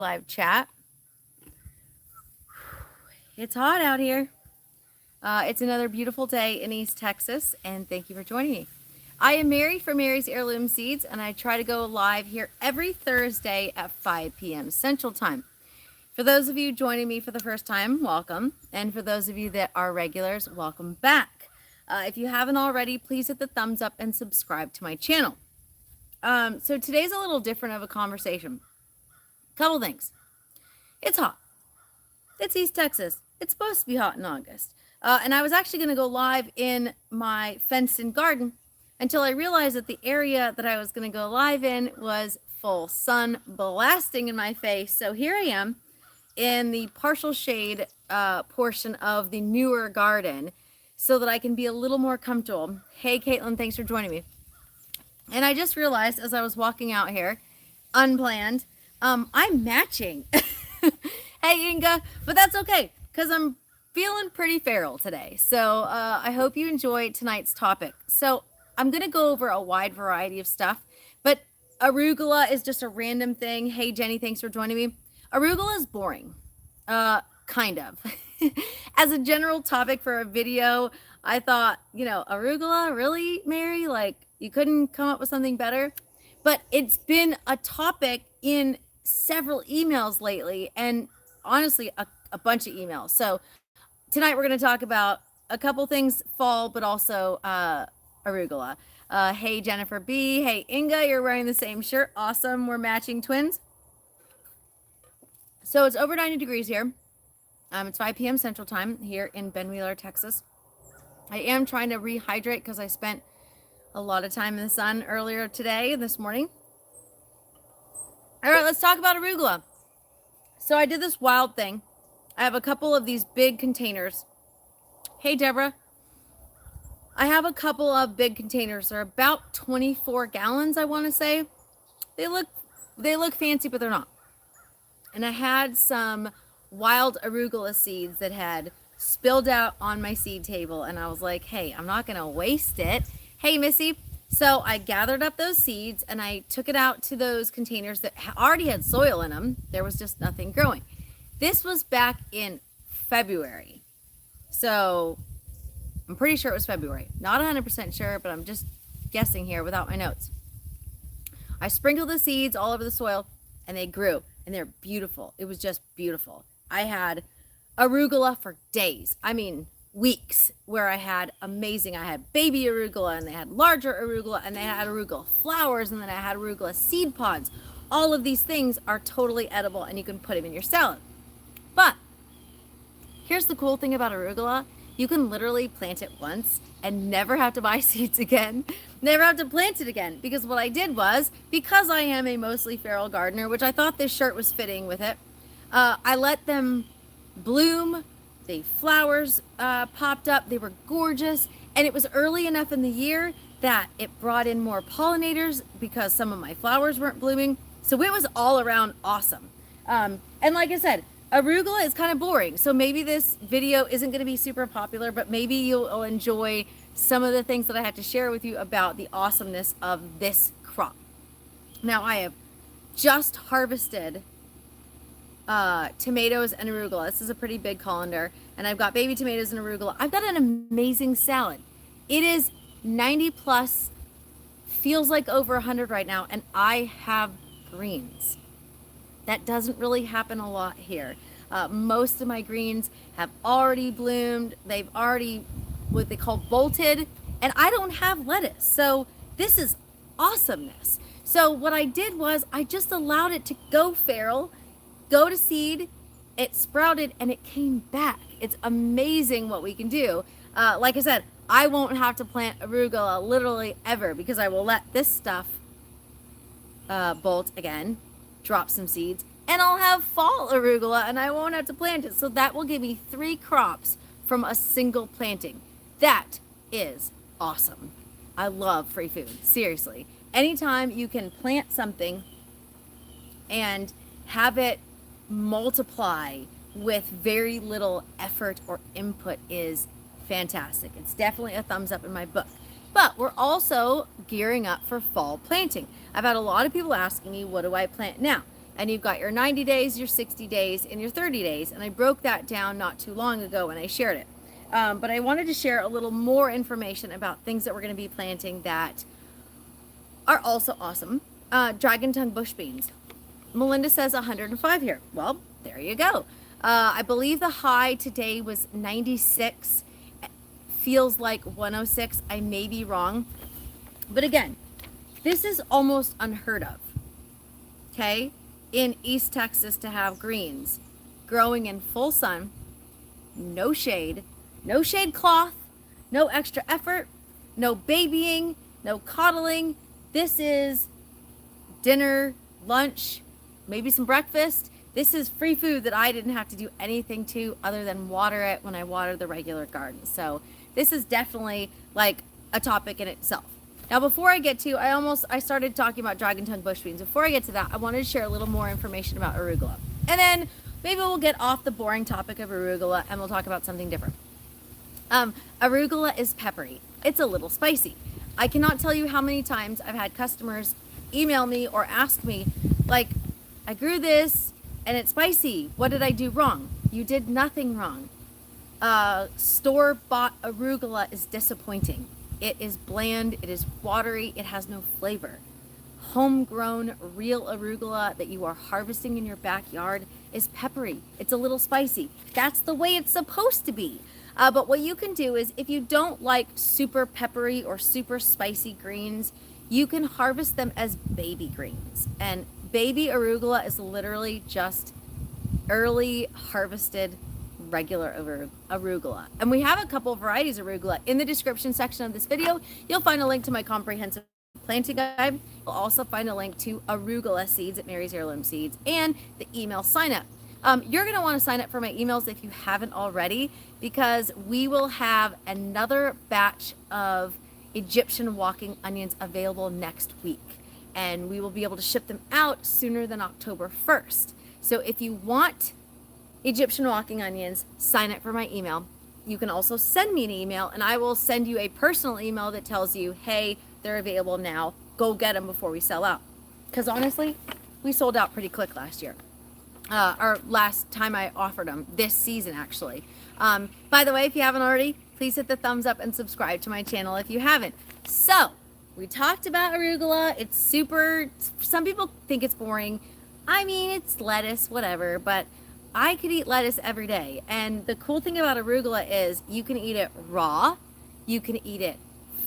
live chat. It's hot out here. It's another beautiful day in East Texas, and thank you for joining me. I am Mary from Mary's Heirloom Seeds, and I try to go live here every Thursday at 5 p.m. Central Time. For those of you joining me for the first time, welcome. And for those of you that are regulars, welcome back. If you haven't already, please hit the thumbs up and subscribe to my channel. So today's a little different of a conversation. Couple things. It's hot. It's East Texas. It's supposed to be hot in August. And I was actually going to go live in my fenced-in garden until I realized that the area that I was going to go live in was full sun blasting in my face. So here I am in the partial shade portion of the newer garden so that I can be a little more comfortable. Hey, Caitlin, thanks for joining me. And I just realized as I was walking out here, unplanned, I'm matching. Hey, Inga, but that's okay because I'm feeling pretty feral today. So I hope you enjoy tonight's topic. So I'm going to go over a wide variety of stuff, but arugula is just a random thing. Hey, Jenny, thanks for joining me. Arugula is boring, kind of. As a general topic for a video, I thought, arugula, really, Mary? Like, you couldn't come up with something better? But it's been a topic in several emails lately, and honestly, a bunch of emails. So tonight we're going to talk about a couple things fall, but also arugula. Hey, Jennifer B. Hey, Inga, you're wearing the same shirt. Awesome. We're matching twins. So it's over 90 degrees here. It's 5 p.m. Central Time here in Ben Wheeler, Texas. I am trying to rehydrate because I spent a lot of time in the sun earlier today, this morning. All right, let's talk about arugula. So I did this wild thing. I have a couple of these big containers. Hey, Deborah. I have a couple of big containers. They're about 24 gallons, I want to say. They look fancy, but they're not. And I had some wild arugula seeds that had spilled out on my seed table. And I was like, hey, I'm not going to waste it. Hey, Missy. So I gathered up those seeds and I took it out to those containers that already had soil in them. There was just nothing growing. This was back in February. So I'm pretty sure it was February. Not 100% sure, but I'm just guessing here without my notes. I sprinkled the seeds all over the soil and they grew and they're beautiful. It was just beautiful. I had arugula for days. I mean, weeks where I had baby arugula and they had larger arugula and they had arugula flowers and then I had arugula seed pods. All of these things are totally edible and you can put them in your salad. But here's the cool thing about arugula. You can literally plant it once and never have to buy seeds again. Never have to plant it again. Because what I did was, because I am a mostly feral gardener, which I thought this shirt was fitting with it, I let them bloom. The flowers popped up. They were gorgeous. And it was early enough in the year that it brought in more pollinators because some of my flowers weren't blooming. So it was all around awesome. And like I said, arugula is kind of boring. So maybe this video isn't going to be super popular, but maybe you'll enjoy some of the things that I had to share with you about the awesomeness of this crop. Now I have just harvested tomatoes and arugula. This is a pretty big colander, and I've got baby tomatoes and arugula. I've got an amazing salad. It is 90 plus, feels like over 100 right now, and I have greens. That doesn't really happen a lot here. Most of my greens have already bloomed. They've already, what they call bolted, and I don't have lettuce. So this is awesomeness. So what I did was I just allowed it to go feral, go to seed, it sprouted, and it came back. It's amazing what we can do. Like I said, I won't have to plant arugula literally ever because I will let this stuff bolt again, drop some seeds, and I'll have fall arugula and I won't have to plant it. So that will give me 3 crops from a single planting. That is awesome. I love free food, seriously. Anytime you can plant something and have it multiply with very little effort or input is fantastic. It's definitely a thumbs up in my book. But we're also gearing up for fall planting. I've had a lot of people asking me, what do I plant now? And you've got your 90 days, your 60 days, and your 30 days. And I broke that down not too long ago when I shared it. But I wanted to share a little more information about things that we're going to be planting that are also awesome. Dragon tongue bush beans. Melinda says 105 here. Well, there you go. I believe the high today was 96. Feels like 106. I may be wrong. But again, this is almost unheard of. Okay? In East Texas to have greens growing in full sun, no shade cloth, no extra effort, no babying, no coddling. This is dinner, lunch, maybe some breakfast. This is free food that I didn't have to do anything to other than water it when I water the regular garden. So this is definitely like a topic in itself. Now, before I get to, I started talking about dragon tongue bush beans. Before I get to that, I wanted to share a little more information about arugula. And then maybe we'll get off the boring topic of arugula and we'll talk about something different. Arugula is peppery. It's a little spicy. I cannot tell you how many times I've had customers email me or ask me, like, I grew this and it's spicy. What did I do wrong? You did nothing wrong. Store-bought arugula is disappointing. It is bland, it is watery, it has no flavor. Homegrown, real arugula that you are harvesting in your backyard is peppery. It's a little spicy. That's the way it's supposed to be. But what you can do is, if you don't like super peppery or super spicy greens, you can harvest them as baby greens. And baby arugula is literally just early harvested regular arugula. And we have a couple varieties of arugula. In the description section of this video, you'll find a link to my comprehensive planting guide. You'll also find a link to Arugula Seeds at Mary's Heirloom Seeds and the email sign up. You're going to want to sign up for my emails if you haven't already, because we will have another batch of Egyptian walking onions available next week. And we will be able to ship them out sooner than October 1st. So if you want Egyptian walking onions, sign up for my email. You can also send me an email and I will send you a personal email that tells you, hey, they're available now. Go get them before we sell out. Because honestly, we sold out pretty quick last year. Or last time I offered them, this season actually. By the way, if you haven't already, please hit the thumbs up and subscribe to my channel if you haven't. So, we talked about arugula. It's super, some people think it's boring. I mean, it's lettuce, whatever, but I could eat lettuce every day. And the cool thing about arugula is you can eat it raw, you can eat it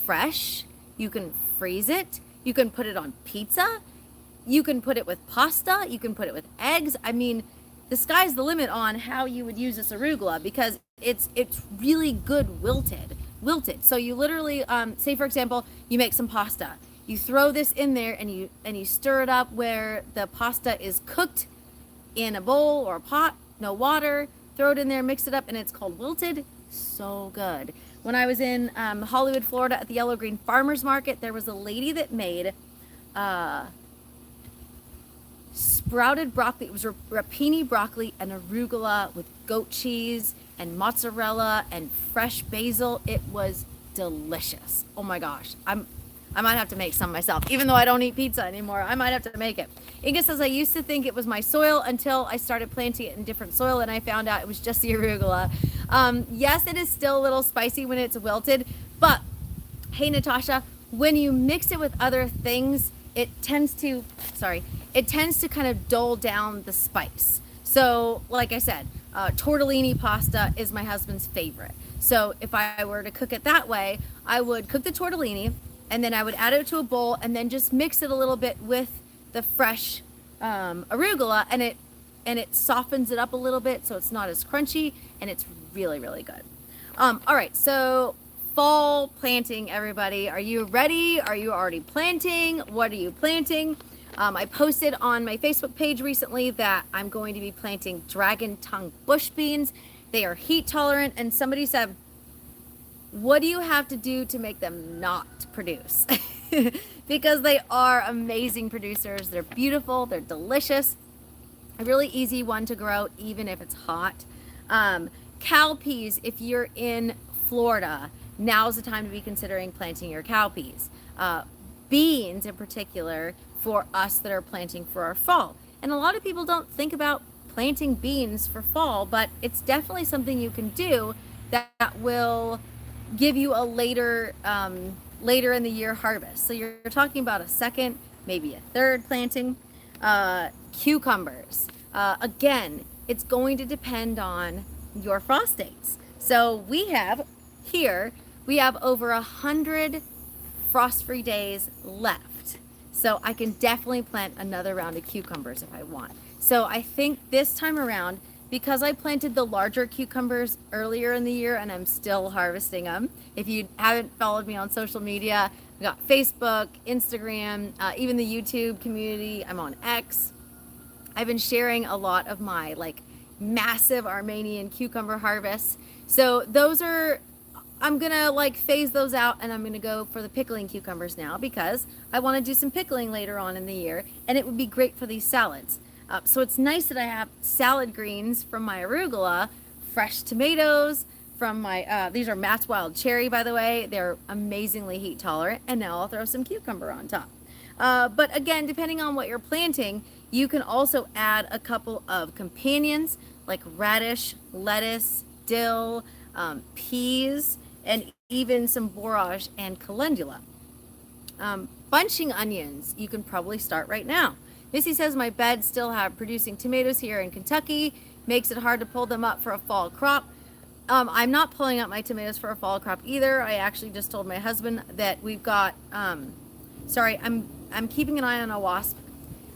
fresh, you can freeze it, you can put it on pizza, you can put it with pasta, you can put it with eggs. I mean, the sky's the limit on how you would use this arugula, because it's really good wilted. So you literally, say for example, you make some pasta. You throw this in there and you stir it up where the pasta is cooked in a bowl or a pot, no water, throw it in there, mix it up, and it's called wilted. So good. When I was in Hollywood, Florida at the Yellow Green Farmers Market, there was a lady that made sprouted broccoli. It was rapini broccoli and arugula with goat cheese and mozzarella and fresh basil. It was delicious. Oh my gosh. I might have to make some myself. Even though I don't eat pizza anymore, I might have to make it. Inga says, I used to think it was my soil until I started planting it in different soil and I found out it was just the arugula. Yes, it is still a little spicy when it's wilted, but hey, Natasha, when you mix it with other things, it tends to kind of dull down the spice. So like I said, tortellini pasta is my husband's favorite. So if I were to cook it that way, I would cook the tortellini, and then I would add it to a bowl and then just mix it a little bit with the fresh arugula, and it softens it up a little bit so it's not as crunchy, and it's really, really good. All right, so fall planting, everybody. Are you ready? Are you already planting? What are you planting? I posted on my Facebook page recently that I'm going to be planting dragon tongue bush beans. They are heat tolerant, and somebody said, what do you have to do to make them not produce? Because they are amazing producers. They're beautiful, they're delicious, a really easy one to grow even if it's hot. Cowpeas, if you're in Florida, now's the time to be considering planting your cowpeas. Beans in particular, for us that are planting for our fall. And a lot of people don't think about planting beans for fall, but it's definitely something you can do that will give you a later in the year harvest. So you're talking about a second, maybe a third planting. Cucumbers. Again, it's going to depend on your frost dates. So we have here, we have over 100 frost-free days left. So I can definitely plant another round of cucumbers if I want. So I think this time around, because I planted the larger cucumbers earlier in the year and I'm still harvesting them. If you haven't followed me on social media, I got Facebook, Instagram, even the YouTube community. I'm on X. I've been sharing a lot of my like massive Armenian cucumber harvests. So those are, I'm gonna like phase those out and I'm gonna go for the pickling cucumbers now because I want to do some pickling later on in the year and it would be great for these salads. So it's nice that I have salad greens from my arugula, fresh tomatoes from my, these are Matt's Wild Cherry, by the way. They're amazingly heat tolerant. And now I'll throw some cucumber on top. But again, depending on what you're planting, you can also add a couple of companions like radish, lettuce, dill, peas, and even some borage and calendula. Bunching onions, you can probably start right now. Missy says my beds still have producing tomatoes here in Kentucky. Makes it hard to pull them up for a fall crop. I'm not pulling up my tomatoes for a fall crop either. I actually just told my husband that we've got, sorry, I'm keeping an eye on a wasp.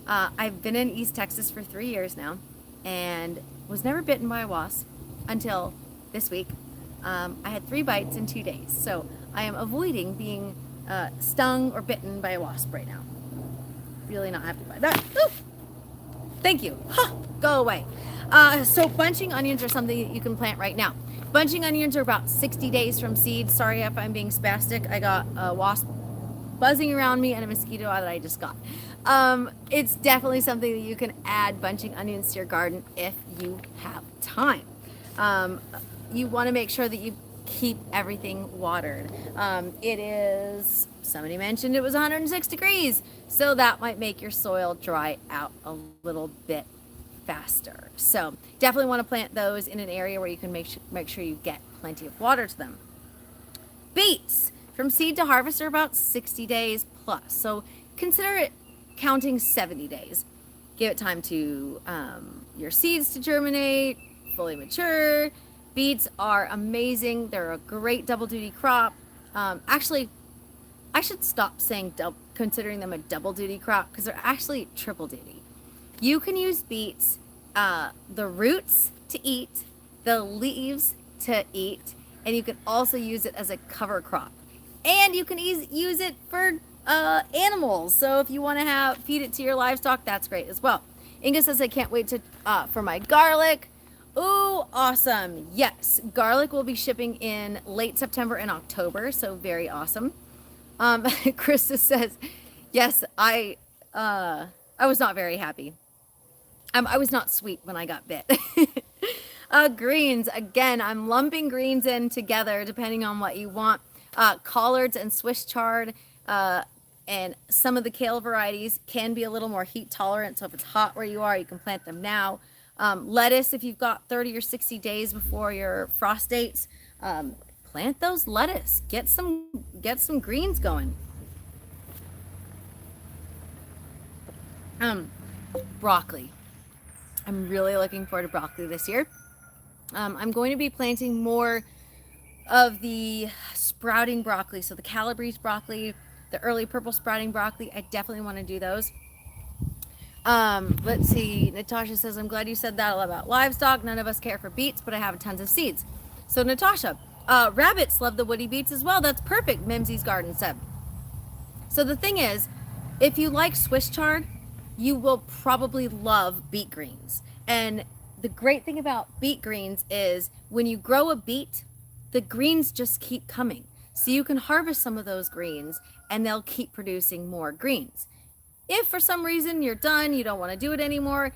I've been in East Texas for 3 years now and was never bitten by a wasp until this week. I had 3 bites in 2 days. So I am avoiding being stung or bitten by a wasp right now. Really not happy by that. Ooh. Thank you. Huh, go away. So bunching onions are something that you can plant right now. Bunching onions are about 60 days from seed. Sorry if I'm being spastic. I got a wasp buzzing around me and a mosquito that I just got. It's definitely something that you can add bunching onions to your garden if you have time. You want to make sure that you keep everything watered. It is, somebody mentioned it was 106 degrees, so that might make your soil dry out a little bit faster. So definitely want to plant those in an area where you can make sure you get plenty of water to them. Beets, from seed to harvest are about 60 days plus. So consider it counting 70 days. Give it time to your seeds to germinate, fully mature. Beets are amazing. They're a great double duty crop. Actually, I should stop saying considering them a double duty crop because they're actually triple duty. You can use beets, the roots to eat, the leaves to eat, and you can also use it as a cover crop. And you can use it for animals. So if you want to feed it to your livestock, that's great as well. Inga says I can't wait for my garlic. Ooh, awesome. Yes, garlic will be shipping in late September and October, so very awesome. Krista says, yes, I was not very happy. I was not sweet when I got bit. Greens, again, I'm lumping greens in together depending on what you want. Collards and Swiss chard and some of the kale varieties can be a little more heat tolerant, so if it's hot where you are, you can plant them now. Lettuce, if you've got 30 or 60 days before your frost dates, plant those lettuce. Get some greens going. Broccoli. I'm really looking forward to broccoli this year. I'm going to be planting more of the sprouting broccoli. So the Calabrese broccoli, the early purple sprouting broccoli, I definitely want to do those. Let's see. Natasha says, I'm glad you said that about livestock. None of us care for beets, but I have tons of seeds. So Natasha, rabbits love the woody beets as well. That's perfect, Mimsy's Garden said. So the thing is, if you like Swiss chard, you will probably love beet greens. And the great thing about beet greens is when you grow a beet, the greens just keep coming. So you can harvest some of those greens and they'll keep producing more greens. If for some reason you're done, you don't want to do it anymore,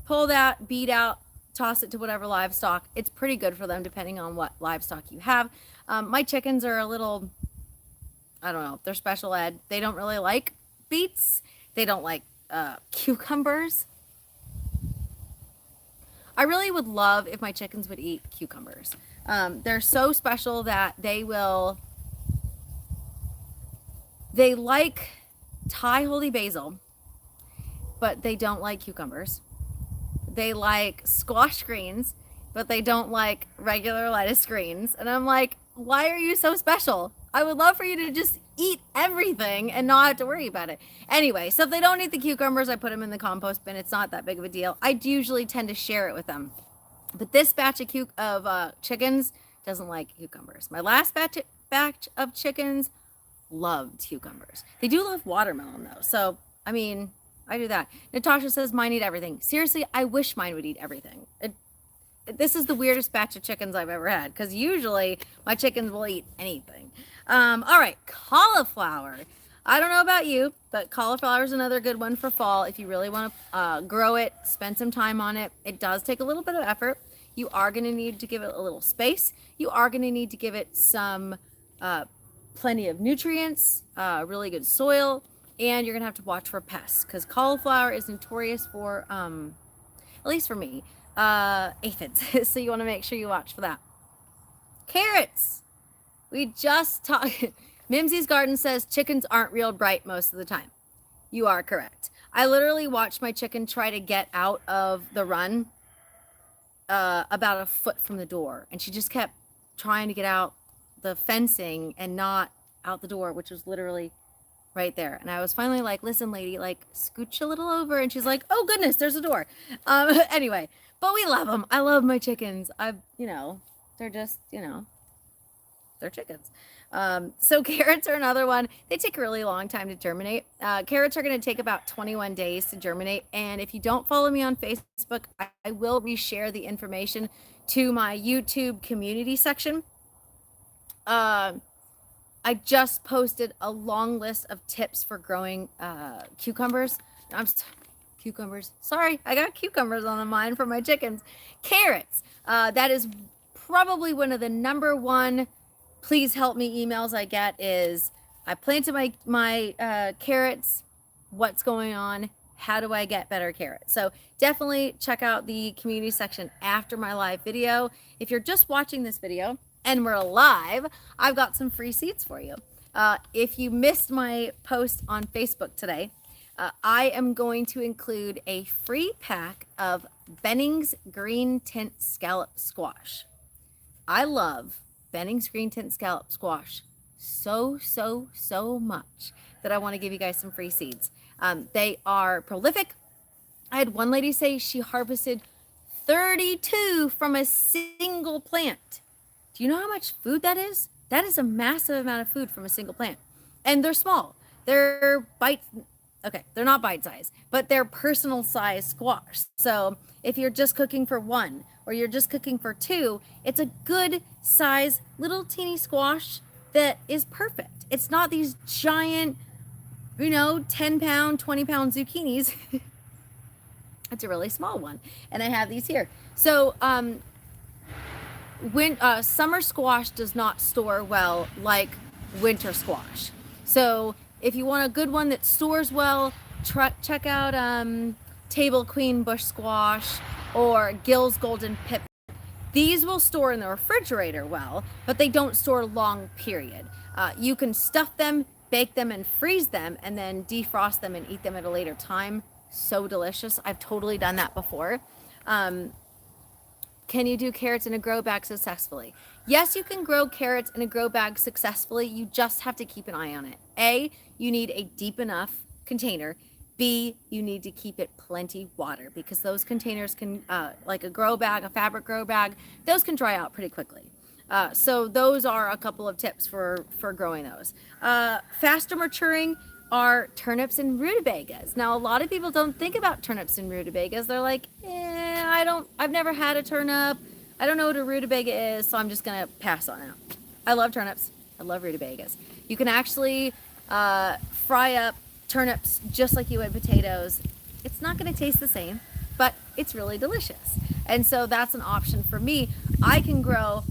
pull that beet out, toss it to whatever livestock. It's pretty good for them depending on what livestock you have. My chickens are a little, I don't know, they're special ed. They don't really like beets. They don't like cucumbers. I really would love if my chickens would eat cucumbers. They're so special that they like Thai holy basil, but they don't like cucumbers. They like squash greens, but they don't like regular lettuce greens. And I'm like, why are you so special? I would love for you to just eat everything and not have to worry about it. Anyway, so if they don't eat the cucumbers, I put them in the compost bin. It's not that big of a deal. I usually tend to share it with them. But this batch of chickens doesn't like cucumbers. My last batch of chickens loved cucumbers. They do love watermelon though. So, I mean, I do that. Natasha says mine eat everything. Seriously, I wish mine would eat everything. This is the weirdest batch of chickens I've ever had because usually my chickens will eat anything. All right, cauliflower. I don't know about you, but cauliflower is another good one for fall. If you really want to grow it, spend some time on it. It does take a little bit of effort. You are going to need to give it a little space. You are going to need to give it some plenty of nutrients, really good soil, and you're going to have to watch for pests because cauliflower is notorious for, at least for me, aphids. So you want to make sure you watch for that. Carrots. We just talked. Mimsy's Garden says chickens aren't real bright most of the time. You are correct. I literally watched my chicken try to get out of the run about a foot from the door, and she just kept trying to get out the fencing and not out the door, which was literally right there. And I was finally like, listen, lady, like scooch a little over. And she's like, oh goodness, there's a door. Anyway, but we love them. I love my chickens. They're just, they're chickens. So carrots are another one. They take a really long time to germinate. Carrots are going to take about 21 days to germinate. And if you don't follow me on Facebook, I will reshare the information to my YouTube community section. I just posted a long list of tips for growing cucumbers. Cucumbers. Sorry, I got cucumbers on the mind for my chickens. Carrots. That is probably one of the number one please help me emails I get is I planted my carrots. What's going on? How do I get better carrots? So definitely check out the community section after my live video. If you're just watching this video and we're live, I've got some free seeds for you. If you missed my post on Facebook today, I am going to include a free pack of Benning's Green Tint Scallop Squash. I love Benning's Green Tint Scallop Squash so much that I want to give you guys some free seeds. They are prolific. I had one lady say she harvested 32 from a single plant. Do you know how much food that is? That is a massive amount of food from a single plant. And they're small. They're they're not bite size, but they're personal size squash. So if you're just cooking for one or you're just cooking for two, it's a good size little teeny squash that is perfect. It's not these giant, 10-pound, 20-pound zucchinis. It's a really small one. And I have these here. So summer squash does not store well like winter squash. So if you want a good one that stores well, check out Table Queen Bush Squash or Gill's Golden Pip. These will store in the refrigerator well, but they don't store long period. You can stuff them, bake them, and freeze them, and then defrost them and eat them at a later time. So delicious. I've totally done that before. Can you do carrots in a grow bag successfully? Yes, you can grow carrots in a grow bag successfully. You just have to keep an eye on it. A, you need a deep enough container. B, you need to keep it plenty water because those containers can, like a grow bag, a fabric grow bag, those can dry out pretty quickly. So those are a couple of tips for growing those. Faster maturing are turnips and rutabagas. Now, a lot of people don't think about turnips and rutabagas. They're like, I've never had a turnip. I don't know what a rutabaga is, so I'm just going to pass on it. I love turnips. I love rutabagas. You can actually fry up turnips just like you would potatoes. It's not going to taste the same, but it's really delicious. And so that's an option for me. I can grow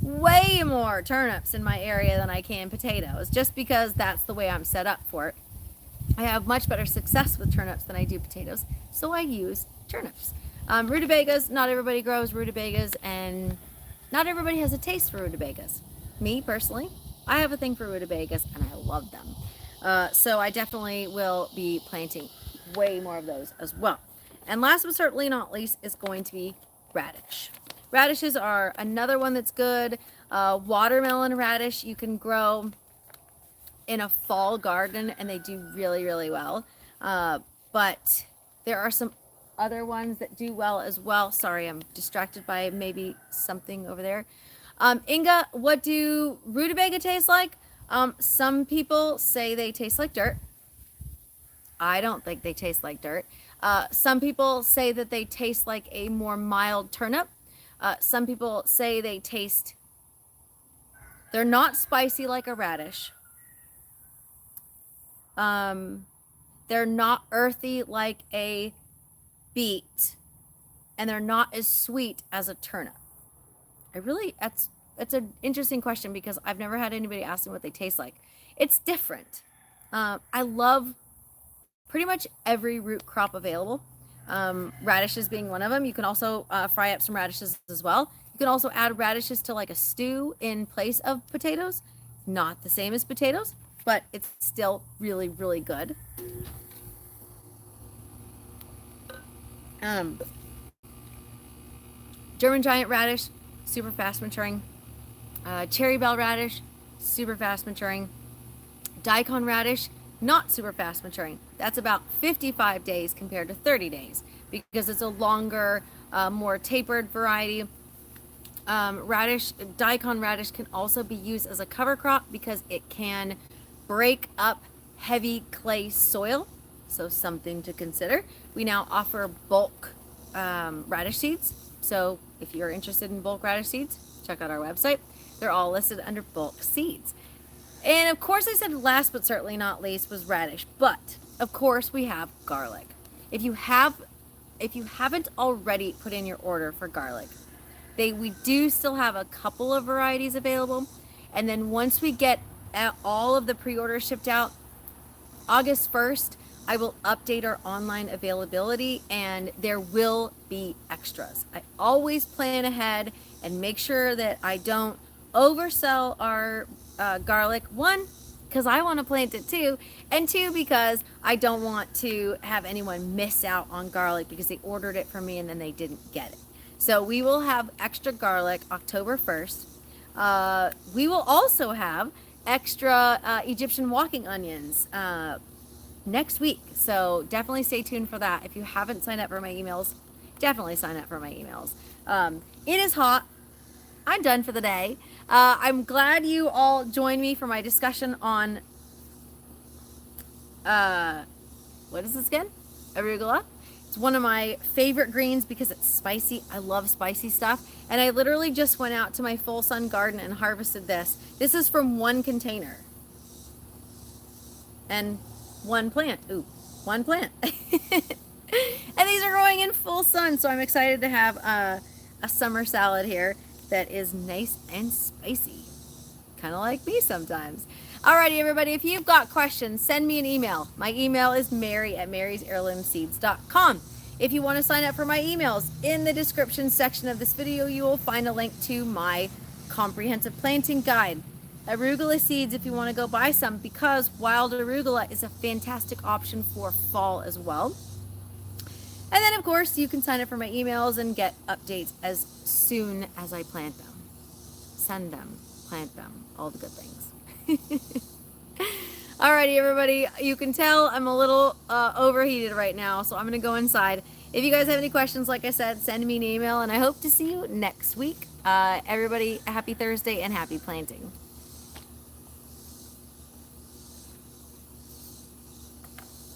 way more turnips in my area than I can potatoes just because that's the way I'm set up for it. I have much better success with turnips than I do potatoes, so I use turnips. Rutabagas, not everybody grows rutabagas, and not everybody has a taste for rutabagas. Me, personally, I have a thing for rutabagas, and I love them. So I definitely will be planting way more of those as well. And last but certainly not least is going to be radish. Radishes are another one that's good. Watermelon radish you can grow in a fall garden, and they do really, really well. But there are some other ones that do well as well. Sorry, I'm distracted by maybe something over there. Inga, what do rutabaga taste like? Some people say they taste like dirt. I don't think they taste like dirt. Some people say that they taste like a more mild turnip. Some people say they're not spicy like a radish. They're not earthy like a beet, and they're not as sweet as a turnip. That's an interesting question because I've never had anybody ask me what they taste like. It's different. I love pretty much every root crop available. Radishes being one of them. You can also fry up some radishes as well. You can also add radishes to like a stew in place of potatoes. Not the same as potatoes, but it's still really, really good. German giant radish, super fast maturing. Cherry bell radish, super fast maturing. Daikon radish, not super fast maturing. That's about 55 days compared to 30 days because it's a longer, more tapered variety. Daikon radish can also be used as a cover crop because it can break up heavy clay soil. So something to consider. We now offer bulk radish seeds. So if you're interested in bulk radish seeds, check out our website. They're all listed under bulk seeds. And of course I said last but certainly not least was radish. But of course we have garlic. If you haven't already put in your order for garlic, we do still have a couple of varieties available. And then once we get all of the pre-orders shipped out, August 1st, I will update our online availability and there will be extras. I always plan ahead and make sure that I don't oversell our garlic. One, because I want to plant it too, and two, because I don't want to have anyone miss out on garlic because they ordered it from me and then they didn't get it. So we will have extra garlic October 1st. We will also have extra Egyptian walking onions next week. So definitely stay tuned for that. If you haven't signed up for my emails, definitely sign up for my emails. It is hot. I'm done for the day. I'm glad you all joined me for my discussion on, what is this again? Arugula. It's one of my favorite greens because it's spicy. I love spicy stuff. And I literally just went out to my full sun garden and harvested this. This is from one container. And one plant. Ooh, one plant. And these are growing in full sun. So I'm excited to have a summer salad here that is nice and spicy. Kind of like me sometimes. Alrighty, everybody, if you've got questions, send me an email. My email is mary@marysheirloomseeds.com. If you want to sign up for my emails, in the description section of this video, you will find a link to my comprehensive planting guide. Arugula seeds if you want to go buy some, because wild arugula is a fantastic option for fall as well. And then, of course, you can sign up for my emails and get updates as soon as I plant them. Send them, plant them, all the good things. Alrighty, everybody. You can tell I'm a little overheated right now, so I'm going to go inside. If you guys have any questions, like I said, send me an email, and I hope to see you next week. Everybody, happy Thursday and happy planting.